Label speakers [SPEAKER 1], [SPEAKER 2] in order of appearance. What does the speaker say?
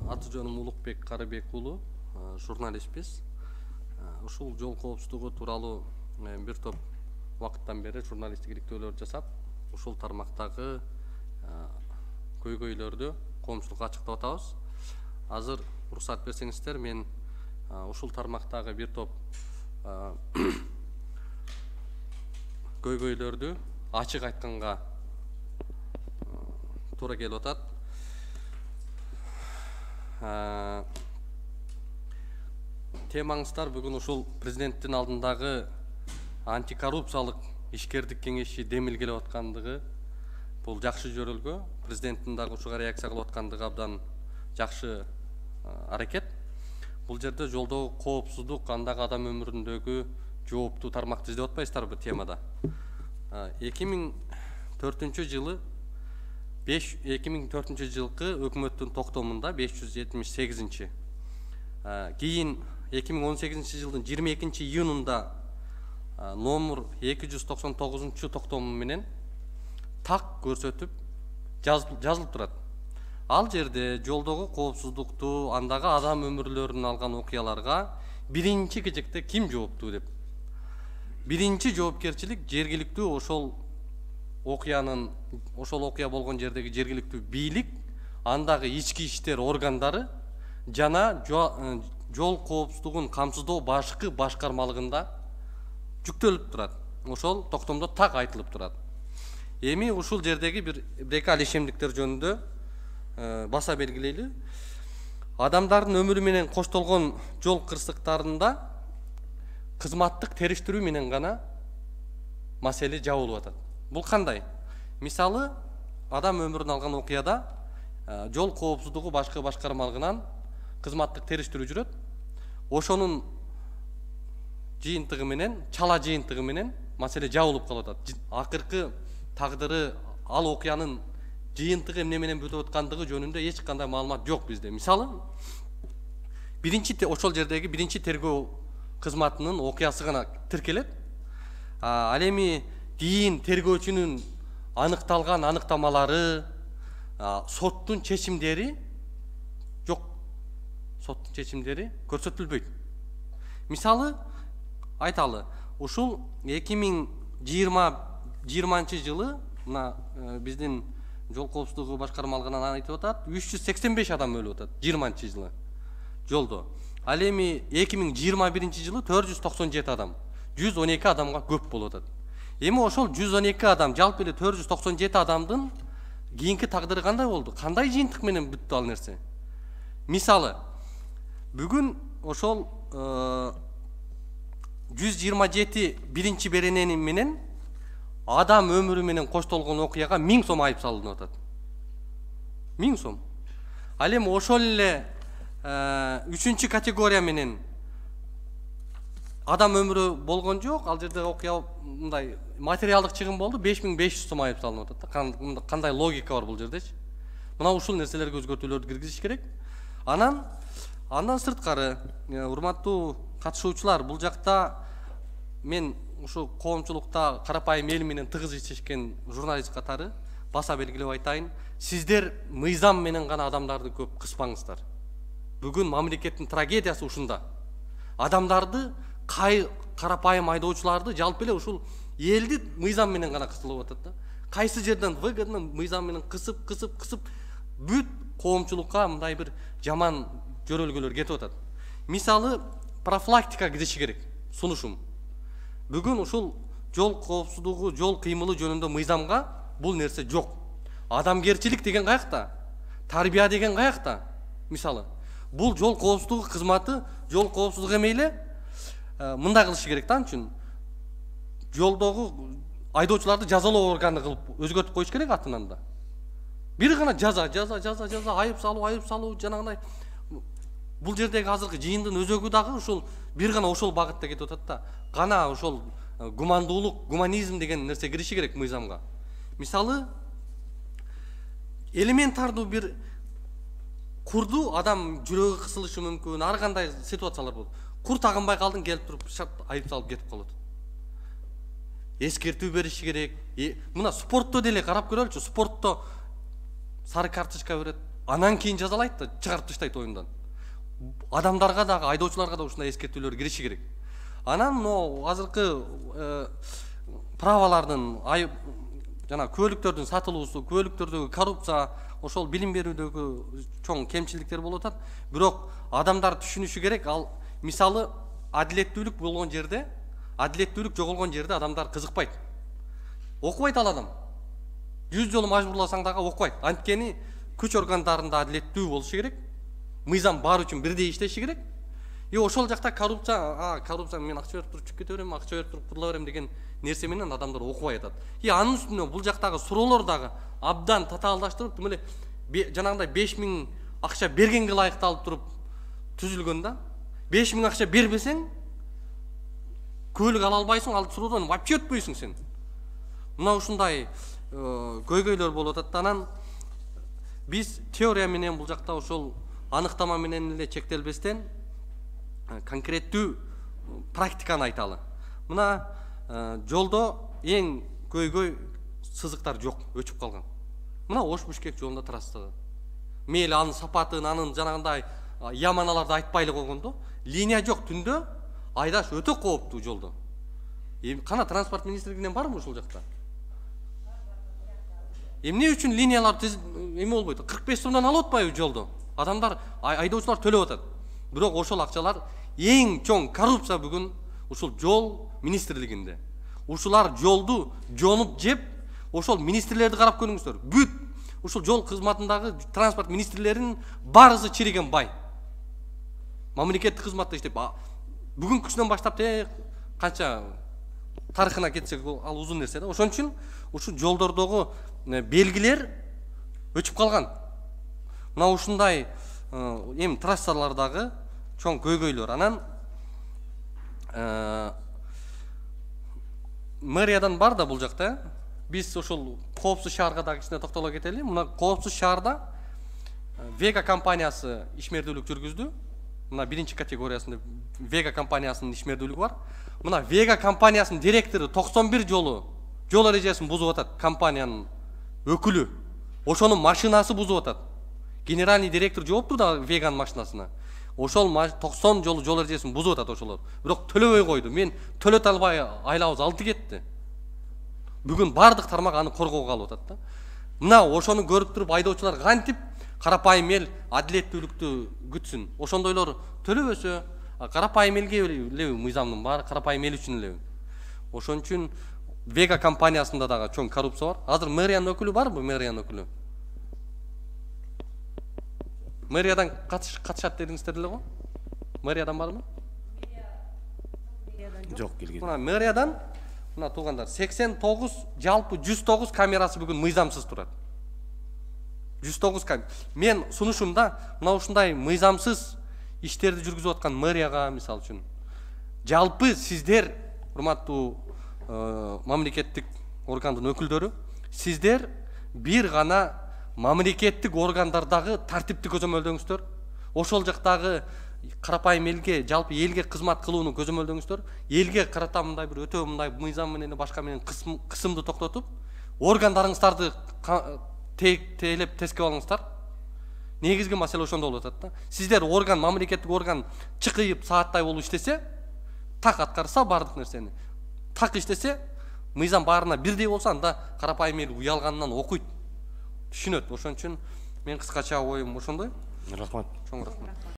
[SPEAKER 1] Аты жөнүм Улукбек Карыбек уулу, журналистпиз. Ушул жол коопсуздугу тууралуу бир топ убакыттан бери журналисттик иликтөөлөр жасап, ушул тармактагы көйгөйлөрдү коомчулукка ачыктап атабыз. Азыр уруксат берсеңиздер, мен ушул тармактагы бир топ көйгөйлөрдү ачык айтканга туура келип атат. Темаңыздар бүгүн ушул президенттин алдындагы антикоррупциялык ишкердик кеңеши демилгелеп аткандыгы бул жакшы жөрөлгө. Президенттин дагы ушуга реакция кылып аткандыгы абдан жакшы аракет. Бул жерде жолдогу коопсуздук, андагы адам өмүрүндөгү жооптуу тармакты издеп атпайсыздарбы бул темада? 2004 жылы 2004 жылкы өкмөттүн токтомунда 578-чи. Кийин 2018 жылдын 22 июнунда номер 299 токтому менен так көрсөтүп жазылып турат. Ал жерде жолдогу коопсуздукту, андагы адам өмүрлөрүн алган окуяларга биринчи кезекте ким жооптуу деп. Биринчи жоопкерчилик жергиликтүү ошол окуя болгон жердеги жергиликтүү бийлик, андагы ички иштер органдары жана жол коопсуздугун камсыздоо башкы башкармалыгында жүктөлүп турат. Ошол токтомдо так айтылып турат. Эми ушул жердеги бир-эки алишемдиктер жөнүндө баса белгилейли. Адамдардын өмүрү менен коштолгон жол кырсыктарында кызматтык териштирүү менен гана маселе жабылып атат. Бул кандай? Мисалы, адам өмүрүн алган окуяда жол коопсуздугу башкы башкармалыгынан кызматтык териштирүү жүрөт. Ошонун жыйынтыгы менен, чала жыйынтыгы менен маселе жабылып калып атат. Акыркы тагдыры, ал окуянын жыйынтыгы эмне менен бүтүп аткандыгы жөнүндө эч кандай маалымат жок бизде. Мисалы, ошол жердеги биринчи тергөө кызматынын окуясы гана тиркелет. Ал эми кийин тергөөчүнүн аныкталган аныктамалары, соттун чечимдери жок. Соттун чечимдери көрсөтүлбөйт. Мисалы, айталы, ушул 2020 жылы мына биздин жол коопсуздугу башкармалыгынан айтып атат, 385 адам өлүп атат 20 жылы жолдо. Ал эми 2021 жылы 497 адам, 112 адамга көп болуп атат. Эми ошол 112 адам, жалпы эле 497 адамдын кийинки тагдыры кандай болду? Кандай жыйынтык менен бүттү ал нерсе? Мисалы, бүгүн ошол 127 биринчи беренени менен адам өмүрү менен коштолгон окуяга 1000 сом айып салынып атат. 1000 сом. Ал эми ошол эле 3-чү категория менен адам өмүрү болгон жок, ал жерде окуя мындай материалдык чыгым болду, 5500 сом айып салынып атат. Кандай логика бар бул жердечи? Мына ушул нерселерге өзгөртүүлөрдү киргизиш керек. Андан сырткары, урматтуу катышуучулар, бул жакта мен ушу коомчулукта карапайым эл менен тыгыз иштешкен журналист катары баса белгилеп айтайын, сиздер мыйзам менен гана адамдарды көп кыспаңыздар. Бүгүн мамлекеттин трагедиясы ушунда. Адамдарды, карапайым айдоочуларды жалпы эле ушул элди мыйзам менен гана кысылып атат да. Кайсы жерден выгодно мыйзам менен кысып бүт коомчулукка мындай бир жаман жөрөлгөлөр кетип атат. Мисалы, профилактика кириши керек. Сунушум. Бүгүн ушул жол коопсуздугу, жол кыймылы жөнүндө мыйзамга бул нерсе жок. Адамгерчилик деген каякта? Тарбия деген каякта? Мисалы, бул жол коопсуздугу кызматы, жол коопсуздугу эмейле мындай кылышы керек да үчүн. Жолдогу айдоочуларды жазалоо органы кылып өзгөртүп коюш керек атынан да. Бир гана жаза, айып салуу, жанагындай. Бул жердеги азыркы жыйындын өзөгү дагы ушул бир гана ошол багытта кетип атат да. Гана ошол гумандуулук, гуманизм деген нерсе кириши керек мыйзамга. Мисалы, элементардуу бир курду адам жүрөгү кысылышы мүмкүн, ар кандай ситуациялар болот. Кур тагынбай калдың, келип туруп айып салып кетип калат. Эскертүү бериши керек. Мына спортто деле карап көрөлүчү. Спортто сары карточка берет, анан кийин жазалайт да чыгарып таштайт оюндан. Адамдарга дагы, айдоочуларга да ушундай эскертүүлөр кириши керек. Анан мына азыркы правалардын жана көлүктөрдүн сатылуусу, көлүктөрдөгү коррупция, ошол билим берүүдөгү чоң кемчиликтер болуп атат. Бирок адамдар түшүнүшү керек, ал мисалы адилеттүүлүк болгон жерде, адилеттүүлүк жоголгон жерде адамдар кызыкпайт. Окубайт ал адам. 100 жолу мажбурласаң дагы окубайт. Анткени күч органдарында адилеттүү болушу керек. Мыйзам баары үчүн бирдей иштеши керек. Ошол жакта коррупция мен акча берип туруп чыгып кете берем, акча берип туруп кутула берем деген нерсе менен адамдар окубай атат. Анын үстүнө бул жактагы суроолор дагы абдан татаалдаштырып, тим эле жанагындай 5000 акча бергенге ылайыкталып туруп түзүлгөн да. 5000 акча бербесең көлүк ала албайсың, ал суроодон вообще өтпөйсүң сен. Мына ушундай көйгөйлөр болуп атат. Анан биз теория менен бул жакта ошол аныктама менен эле чектелбестен конкреттүү практиканы айталы. Мына жолдо эң көйгөй сызыктар жок, өчүп калган. Мына Ош-Бишкек жолунда трассада. Мейли анын сапатын, анын жанагындай яманаларды айтпай эле койгондо, линия жок, түндө айдаш өтө кооптуу жолдо. Кана транспорт министрлигинен барбы ушул жакта? Эмне үчүн линиялар эме болбойт? 45 сомдон алып атпайбы жолдо? Адамдар, айдоочулар төлөп атат. Бирок ошол акчалар эң чоң коррупция бүгүн ушул жол министрлигинде. Ушулар жолду жонуп жеп, ошол министрлерди карап көрүңүздөр. Бүт ушул жол кызматындагы транспорт министрлеринин баарысы чириген бай. Мамлекеттик кызматта иштеп, бүгүнкүсүнөн баштап канча тарыхына кетсек, ал узун нерсе да. Ошон үчүн ушул жолдордогу белгилер өчүп калган. Мына ушундай трассалардагы чоң көйгөйлөр. Анан мэриядан бар да бул жакта. Биз ошол коопсуз шаарга дагы кичине токтоло кетели. Мына коопсуз шаарда Вега компаниясы ишмердүүлүк жүргүздү. Мына биринчи категориясында Вега компаниясынын ишмердүүлүгү бар. Мына Вега компаниясынын директору 91 жолу жол эрежесин бузуп атат. Компаниянын өкүлү ошонун машинасы бузуп атат. Генеральный директор жооптур да Веганын машинасына. Ошол 90 жолу жол эрежесин бузуп атат ошолор. Бирок төлөбөй койду. Мен төлөт албай айлабыз алты кетти. Бүгүн бардык тармак аны коргоого алып атат да. Мына ошону көрүп туруп айдоочулар кантип карапайым эл адилеттүүлүктү күтсүн. Ошондойлор төлөбөсө, карапайым элге эле мыйзамдын баары карапайым эл үчүн эле. Ошон үчүн Вега компаниясында дагы чоң коррупция бар. Азыр мэриянын өкүлү барбы, мэриянын өкүлү? Мэриядан катышат дедиңиздер эле го? Мэриядан барбы?
[SPEAKER 2] Жок, келген.
[SPEAKER 1] Мына мэриядан, мына туугандар, 89 жалпы 109 камерасы бүгүн мыйзамсыз турат. 109 камера. Мен сунушумда мына ушундай мыйзамсыз иштерди жүргүзүп аткан мэрияга, мисалы үчүн, жалпы сиздер, урматтуу мамлекеттик органдын өкүлдөрү, сиздер бир гана мамлекеттик органдардагы тартипти көзөмөлдөңүздөр. Ошол жактагы карапайым элге, жалпы элге кызмат кылууну көзөмөлдөңүздөр. Элге карата мындай бир өтө мындай мыйзам менен башка менен кысымды токтотуп, органдарыңыздарды тейлеп тескеп алыңыздар. Негизги маселе ошондо болуп атат да. Сиздер орган, мамлекеттик орган чыкыйып сааттай болуп иштесе, так аткарса бардык нерсени. Так иштесе, мыйзам баарына бирдей болсо, анда карапайым эл уялганынан окуйт, түшүнөт. Ошон үчүн мен кыскача оюм ошондой.
[SPEAKER 2] Рахмат.
[SPEAKER 1] Чоң рахмат.